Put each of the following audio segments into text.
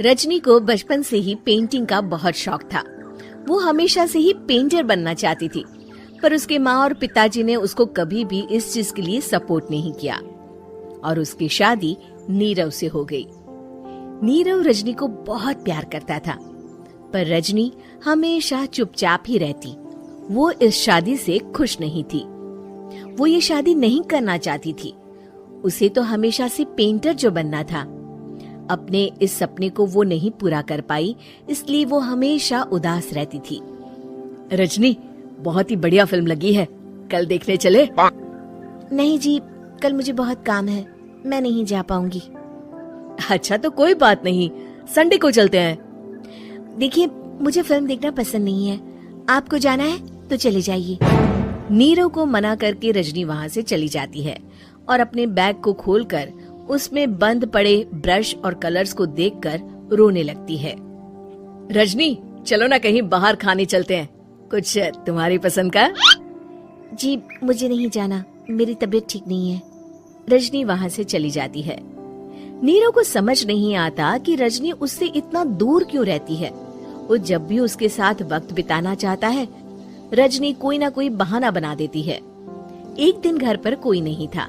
रजनी को बचपन से ही पेंटिंग का बहुत शौक था। वो हमेशा से ही पेंटर बनना चाहती थी, पर उसके माँ और पिताजी ने उसको कभी भी इस चीज के लिए सपोर्ट नहीं किया और उसकी शादी नीरव से हो गई। नीरव रजनी को बहुत प्यार करता था, पर रजनी हमेशा चुपचाप ही रहती। वो इस शादी से खुश नहीं थी। वो ये शादी नहीं करना चाहती थी। उसे तो हमेशा से पेंटर जो बनना था। अपने इस सपने को वो नहीं पूरा कर पाई, इसलिए वो हमेशा उदास रहती थी। रजनी, बहुत ही बढ़िया फिल्म लगी है, कल देखने चले? नहीं जी, कल मुझे बहुत काम है, मैं नहीं जा पाऊंगी। अच्छा तो कोई बात नहीं, संडे को चलते हैं। देखिए, मुझे फिल्म देखना पसंद नहीं है। आपको जाना है तो चले जाइए। नीरव को मना करके रजनी वहाँ से चली जाती है और अपने बैग को खोलकर उसमें बंद पड़े ब्रश और कलर्स को देखकर रोने लगती है। रजनी, चलो ना कहीं बाहर खाने चलते हैं, कुछ तुम्हारी पसंद का। जी, मुझे नहीं जाना, मेरी तबीयत ठीक नहीं है। रजनी वहाँ से चली जाती है। नीरव को समझ नहीं आता कि रजनी उससे इतना दूर क्यों रहती है। वो जब भी उसके साथ वक्त बिताना चाहता है, रजनी कोई ना कोई बहाना बना देती है। एक दिन घर पर कोई नहीं था।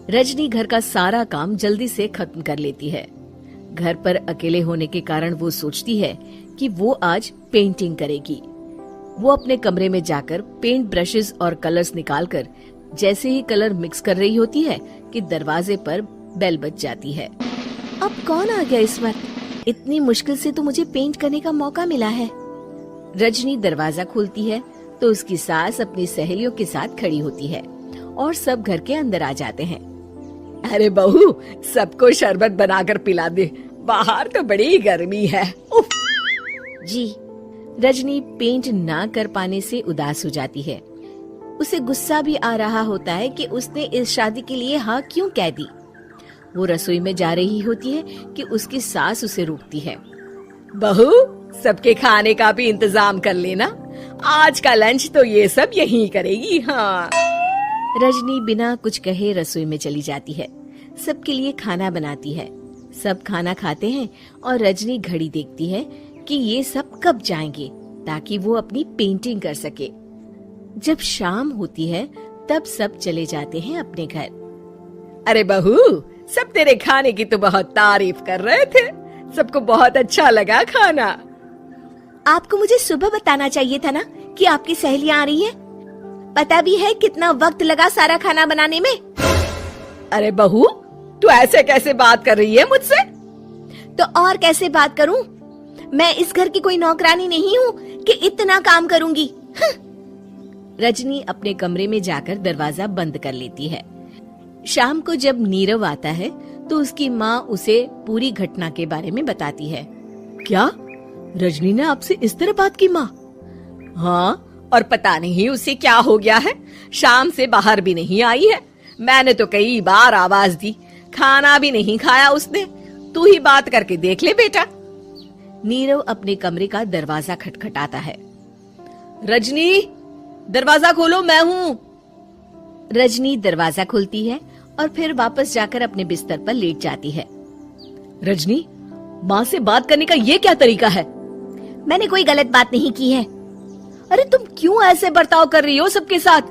रजनी घर का सारा काम जल्दी से खत्म कर लेती है। घर पर अकेले होने के कारण वो सोचती है कि वो आज पेंटिंग करेगी। वो अपने कमरे में जाकर पेंट ब्रशेस और कलर्स निकालकर जैसे ही कलर मिक्स कर रही होती है कि दरवाजे पर बेल बज जाती है। अब कौन आ गया इस वक्त? इतनी मुश्किल से तो मुझे पेंट करने का मौका मिला है। रजनी दरवाजा खोलती है तो उसकी सास अपनी सहेलियों के साथ खड़ी होती है और सब घर के अंदर आ जाते हैं। अरे बहू, सबको शरबत बनाकर पिला दे, बाहर तो बड़ी गर्मी है। उफ। जी। रजनी पेंट ना कर पाने से उदास हो जाती है। उसे गुस्सा भी आ रहा होता है कि उसने इस शादी के लिए हाँ क्यों कह दी। वो रसोई में जा रही होती है कि उसकी सास उसे रोकती है। बहू, सबके खाने का भी इंतजाम कर लेना, आज का लंच तो ये सब यहीं करेगी। हाँ। रजनी बिना कुछ कहे रसोई में चली जाती है। सबके लिए खाना बनाती है। सब खाना खाते हैं और रजनी घड़ी देखती है कि ये सब कब जाएंगे ताकि वो अपनी पेंटिंग कर सके। जब शाम होती है तब सब चले जाते हैं अपने घर। अरे बहू, सब तेरे खाने की तो बहुत तारीफ कर रहे थे, सबको बहुत अच्छा लगा खाना। आपको मुझे सुबह बताना चाहिए था ना कि आपकी सहेलियां आ रही हैं। पता भी है कितना वक्त लगा सारा खाना बनाने में। अरे बहू, तू ऐसे कैसे बात कर रही है मुझसे? तो और कैसे बात करूं? मैं इस घर की कोई नौकरानी नहीं हूँ कि इतना काम करूंगी। रजनी अपने कमरे में जाकर दरवाजा बंद कर लेती है। शाम को जब नीरव आता है तो उसकी माँ उसे पूरी घटना के बारे में बताती है। क्या रजनी ने आपसे इस तरह बात की माँ? हाँ, और पता नहीं उसे क्या हो गया है, शाम से बाहर भी नहीं आई है। मैंने तो कई बार आवाज दी, खाना भी नहीं खाया उसने। तू ही बात करके देख ले बेटा। नीरव अपने कमरे का दरवाजा खटखटाता है। रजनी, दरवाजा खोलो, मैं हूँ। रजनी दरवाजा खोलती है और फिर वापस जाकर अपने बिस्तर पर लेट जाती है। रजनी, माँ से बात करने का ये क्या तरीका है? मैंने कोई गलत बात नहीं की है। अरे तुम क्यों ऐसे बर्ताव कर रही हो सबके साथ?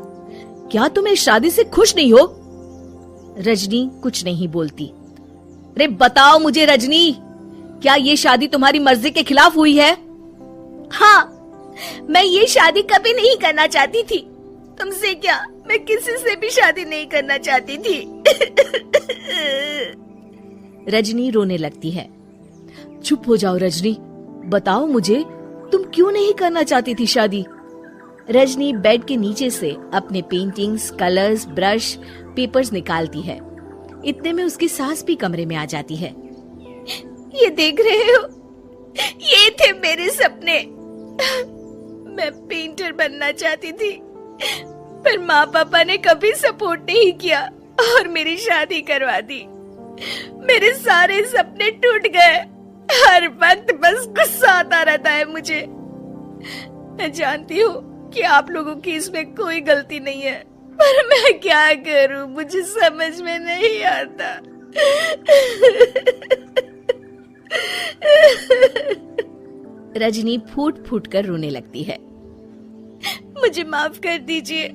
क्या तुम इस शादी से खुश नहीं हो? रजनी कुछ नहीं बोलती। अरे बताओ मुझे रजनी, क्या ये शादी तुम्हारी मर्जी के खिलाफ हुई है? हाँ, मैं ये शादी कभी नहीं करना चाहती थी। तुमसे क्या, मैं किसी से भी शादी नहीं करना चाहती थी। रजनी रोने लगती है। चुप हो जाओ रजनी, बताओ मुझे, तुम क्यों नहीं करना चाहती थी शादी? रजनी बेड के नीचे से अपने पेंटिंग्स, कलर्स, ब्रश, पेपर्स निकालती है। इतने में उसकी सास भी कमरे में आ जाती है। ये देख रहे हो, ये थे मेरे सपने। मैं पेंटर बनना चाहती थी, पर माँ पापा ने कभी सपोर्ट नहीं किया और मेरी शादी करवा दी। मेरे सारे सपने टूट गए। हर वक्त बस गुस्सा आता रहता है मुझे। मैं जानती हूँ कि आप लोगों की इसमें कोई गलती नहीं है, पर मैं क्या करूं, मुझे समझ में नहीं आता। रजनी फूट फूट कर रोने लगती है। मुझे माफ कर दीजिए,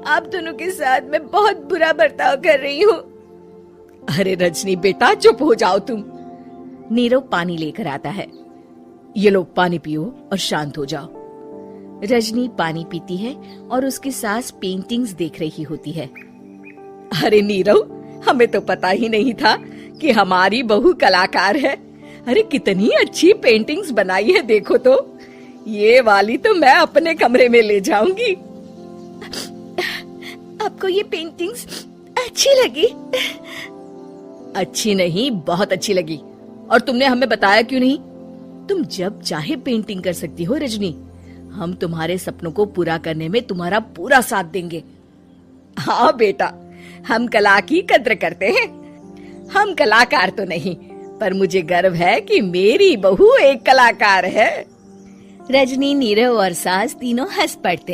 आप दोनों के साथ मैं बहुत बुरा बर्ताव कर रही हूँ। अरे रजनी बेटा चुप हो जाओ तुम। नीरव पानी लेकर आता है। ये लो पानी पियो और शांत हो जाओ। रजनी पानी पीती है और उसकी सास पेंटिंग्स देख रही होती है। अरे नीरव, हमें तो पता ही नहीं था कि हमारी बहू कलाकार है। अरे कितनी अच्छी पेंटिंग्स बनाई है, देखो तो। ये वाली तो मैं अपने कमरे में ले जाऊंगी। आपको ये पेंटिंग्स अच्छी लगी? अच्छी नहीं, बहुत अच्छी लगी। और तुमने हमें बताया क्यों नहीं? तुम जब चाहे पेंटिंग कर सकती हो रजनी। हम तुम्हारे सपनों को पूरा करने में तुम्हारा पूरा साथ देंगे। हाँ बेटा, हम कला की कद्र करते हैं। हम कलाकार तो नहीं, पर मुझे गर्व है कि मेरी बहू एक कलाकार है। रजनी, नीरव और सास तीनों हंस पड़ते हैं।